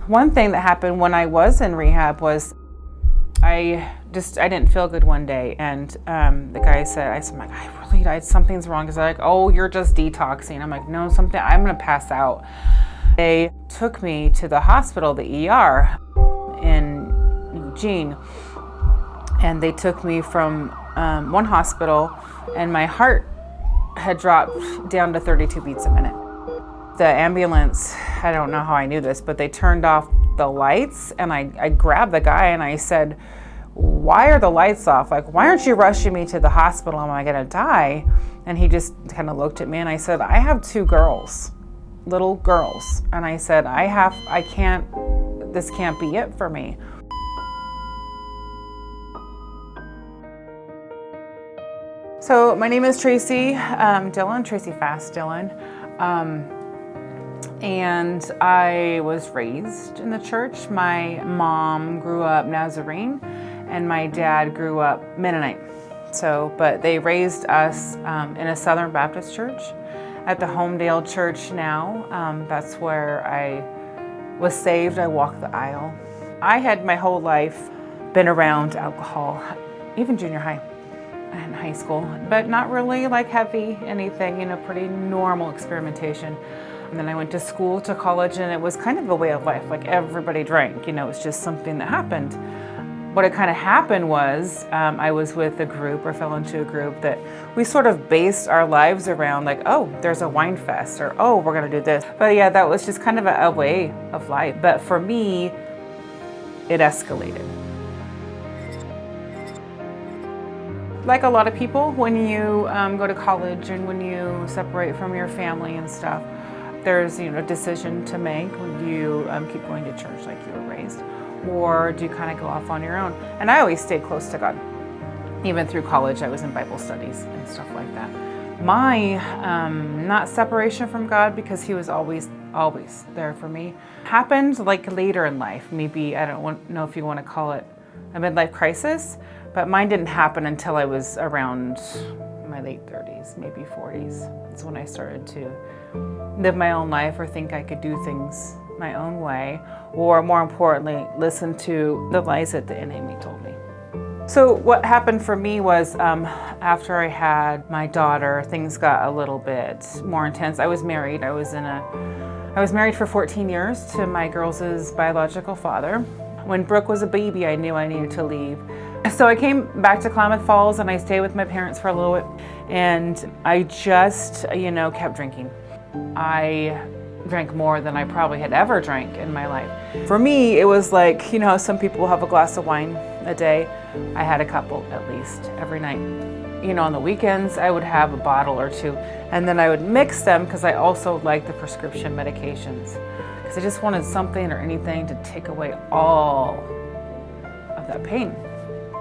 One thing that happened when I was in rehab was I didn't feel good one day, and the guy said, I'm like, something's wrong. He's like, oh, you're just detoxing. I'm like, no, I'm gonna pass out. They took me to the hospital, the ER in Eugene, and they took me from one hospital, and my heart had dropped down to 32 beats a minute. The ambulance, I don't know how I knew this, but they turned off the lights, and I grabbed the guy and I said, why are the lights off? Like, why aren't you rushing me to the hospital? Am I gonna die? And he just kind of looked at me and I said, I have 2 girls, little girls. And I said, this can't be it for me. So my name is Tracy Tracy Fast Dillon. And I was raised in the church. My mom grew up Nazarene and my dad grew up Mennonite. But they raised us in a Southern Baptist church at the Homedale Church now. That's where I was saved. I walked the aisle. I had my whole life been around alcohol, even junior high and high school, but not really like heavy anything, pretty normal experimentation. And then I went to school, to college, and it was kind of a way of life. Like, everybody drank, it was just something that happened. What had kind of happened was I was with a group, or fell into a group that we sort of based our lives around, like, oh, there's a wine fest, or oh, we're gonna do this. But yeah, that was just kind of a way of life. But for me, it escalated. Like a lot of people, when you go to college and when you separate from your family and stuff, there's a decision to make. When you keep going to church like you were raised, or do you kind of go off on your own? And I always stayed close to God. Even through college, I was in Bible studies and stuff like that. My not separation from God, because He was always there for me, happened like later in life. Maybe, I don't know if you want to call it a midlife crisis, but mine didn't happen until I was around my late 30s, maybe 40s. It's when I started to live my own life, or think I could do things my own way, or more importantly, listen to the lies that the enemy told me. So what happened for me was after I had my daughter, things got a little bit more intense. I was married. I was married for 14 years to my girls' biological father. When Brooke was a baby, I knew I needed to leave. So I came back to Klamath Falls and I stayed with my parents for a little bit, and I just, kept drinking. I drank more than I probably had ever drank in my life. For me, it was like, some people have a glass of wine a day. I had a couple at least every night. On the weekends, I would have a bottle or 2, and then I would mix them because I also liked the prescription medications, because I just wanted something or anything to take away all of that pain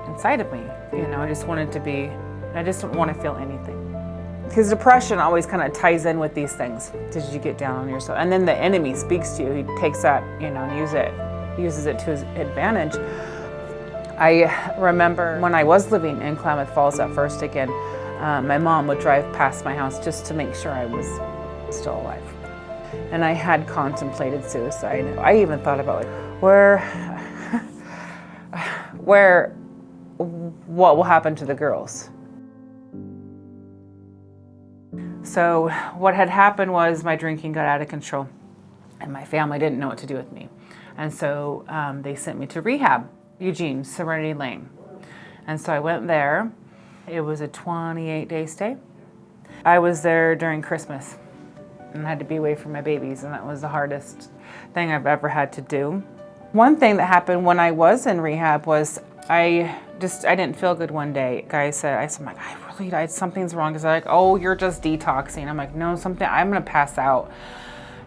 inside of me. I just didn't want to feel anything. Because depression always kind of ties in with these things. Did you get down on yourself? And then the enemy speaks to you. He takes that, and uses it to his advantage. I remember when I was living in Klamath Falls at first again, my mom would drive past my house just to make sure I was still alive. And I had contemplated suicide. I even thought about what will happen to the girls. So what had happened was my drinking got out of control, and my family didn't know what to do with me. And so they sent me to rehab, Eugene, Serenity Lane. And so I went there. It was a 28-day stay. I was there during Christmas and had to be away from my babies, and that was the hardest thing I've ever had to do. One thing that happened when I was in rehab was I didn't feel good one day. Guy said, I'm like, something's wrong. He's like, oh, you're just detoxing. I'm like, no, I'm gonna pass out.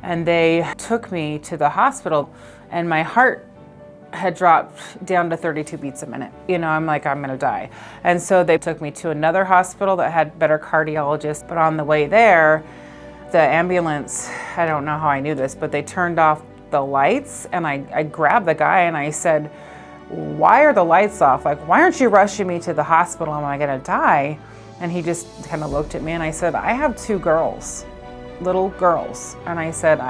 And they took me to the hospital, and my heart had dropped down to 32 beats a minute. I'm like, I'm gonna die. And so they took me to another hospital that had better cardiologists. But on the way there, the ambulance, I don't know how I knew this, but they turned off the lights, and I grabbed the guy and I said, why are the lights off? Like, why aren't you rushing me to the hospital? Am I gonna die? And he just kind of looked at me and I said, I have 2 girls, little girls. And I said,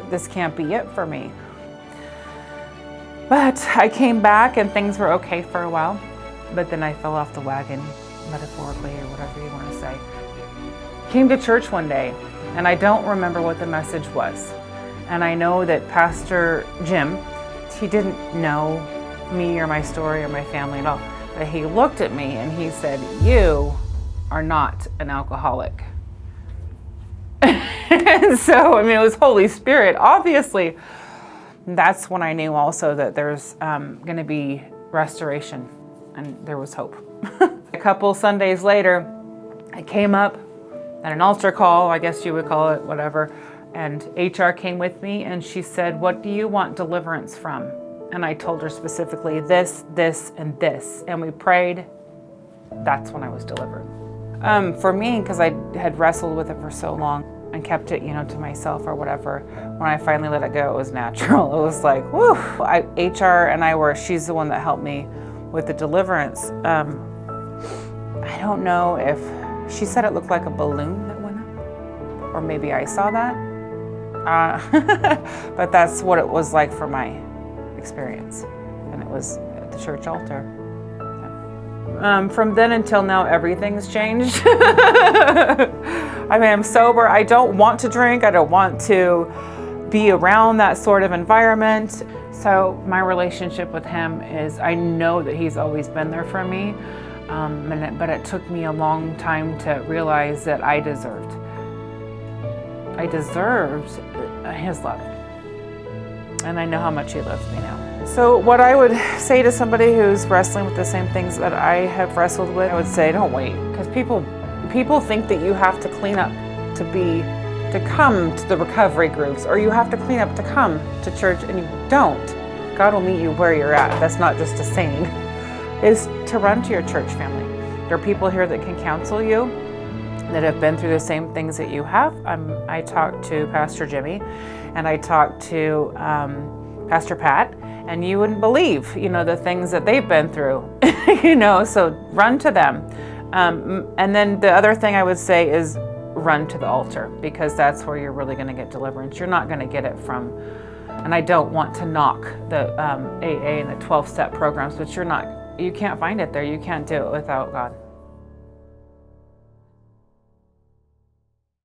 this can't be it for me. But I came back and things were okay for a while, but then I fell off the wagon, metaphorically or whatever you want to say. Came to church one day, and I don't remember what the message was. And I know that Pastor Jim, he didn't know me or my story or my family at all, but he looked at me and he said, "You are not an alcoholic." And so, I mean, it was Holy Spirit, obviously. That's when I knew also that there's going to be restoration, and there was hope. A couple Sundays later, I came up at an altar call, I guess you would call it, whatever, and HR came with me, and she said, "What do you want deliverance from?" And I told her specifically this, this, and this, and we prayed. That's when I was delivered. For me, because I had wrestled with it for so long and kept it, to myself or whatever, when I finally let it go, it was natural. It was like, whew. HR and she's the one that helped me with the deliverance. I don't know if she said it looked like a balloon that went up, or maybe I saw that. But that's what it was like for my experience, and it was at the church altar. From then until now, everything's changed. I mean, I'm sober. I don't want to drink. I don't want to be around that sort of environment. So my relationship with him is, I know that he's always been there for me, but it took me a long time to realize that I deserved his love. And I know how much he loves me now. So what I would say to somebody who's wrestling with the same things that I have wrestled with, I would say, don't wait. Because people think that you have to clean up to come to the recovery groups, or you have to clean up to come to church, and you don't. God will meet you where you're at. That's not just a saying. Is to run to your church family. There are people here that can counsel you, that have been through the same things that you have. I talked to Pastor Jimmy, and I talked to Pastor Pat, and you wouldn't believe, the things that they've been through, so run to them. And then the other thing I would say is run to the altar, because that's where you're really going to get deliverance. You're not going to get it from, and I don't want to knock the AA and the 12-step programs, but you can't find it there. You can't do it without God.